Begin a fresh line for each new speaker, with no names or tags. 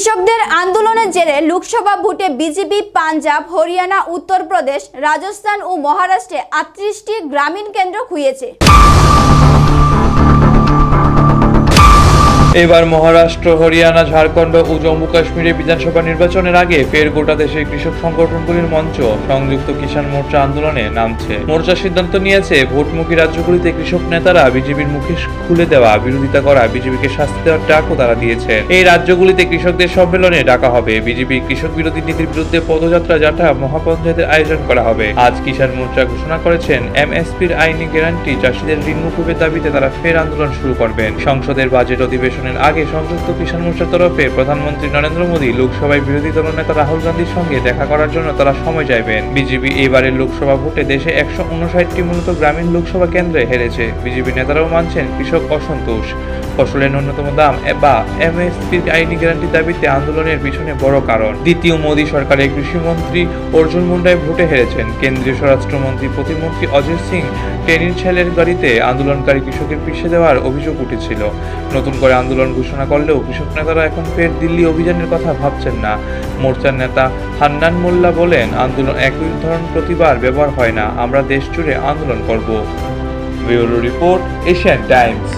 কৃষকদের আন্দোলনের জেরে লোকসভা ভোটে বিজেপি পাঞ্জাব, হরিয়ানা, উত্তরপ্রদেশ, রাজস্থান ও মহারাষ্ট্রে ৩৮টি গ্রামীণ কেন্দ্র খুইয়েছে।
এবার মহারাষ্ট্র, হরিয়ানা, ঝাড়খণ্ড ও জম্মু কাশ্মীরে বিধানসভা নির্বাচনের আগে ফের গোটা দেশের কৃষক সংগঠনগুলির মঞ্চ সংযুক্ত কিষাণ মোর্চা আন্দোলনে নামছে। মোর্চা সিদ্ধান্ত নিয়েছে, ভোটমুখী রাজ্যগুলিতে কৃষক নেতারা বিজেপির মুখে খুলে দেওয়া বিরোধিতা করা বিজেপিকে শাস্তি দেওয়ার ডাকও তারা দিয়েছেন। এই রাজ্যগুলিতে কৃষকদের সম্মেলনে ডাকা হবে। বিজেপির কৃষক বিরোধী নীতির বিরুদ্ধে পদযাত্রা যাত্রা মহাপঞ্চায়েতের আয়োজন করা হবে। আজ কিষাণ মোর্চা ঘোষণা করেছেন, এমএসপির আইনি গ্যারান্টি, চাষীদের ঋণ মুকুবের দাবিতে তারা ফের আন্দোলন শুরু করবেন। সংসদের বাজেট অধিবেশনের আগে সংযুক্ত কিষাণ মোর্চার তরফে প্রধানমন্ত্রী নরেন্দ্র মোদী লোকসভায় বিরোধী দলনেতা রাহুল গান্ধীর সঙ্গে দেখা করার জন্য তারা সময় চাইবেন। বিজেপি এবারের লোকসভা ভোটে দেশে ১৫৯টি মূলত গ্রামীণ লোকসভা কেন্দ্রে হেরেছে। বিজেপি নেতারাও মানছেন কৃষক অসন্তোষ। ফসলের ন্যূনতম দাম বা এমএসপির আইনি গ্যারান্টির দাবিতে আন্দোলনের পিছনে বড় কারণ। দ্বিতীয় মোদী সরকারের কৃষিমন্ত্রী অর্জুন মুন্ডায় ভোটে হেরেছেন। কেন্দ্রীয় স্বরাষ্ট্রমন্ত্রী প্রতিমন্ত্রী অজিত সিং ট্রেনির ছেলের গাড়িতে আন্দোলনকারী কৃষকের পিছিয়ে দেওয়ার অভিযোগ উঠেছিল। নতুন করে আন্দোলন ঘোষণা করলেও কৃষক নেতারা এখন ফের দিল্লি অভিযানের কথা ভাবছেন না। মোর্চার নেতা হান্নান মোল্লা বলেন, আন্দোলন একই ধরনের প্রতিবার ব্যবহার হয় না, আমরা দেশ জুড়ে আন্দোলন করব। Bureau report, Asian Times.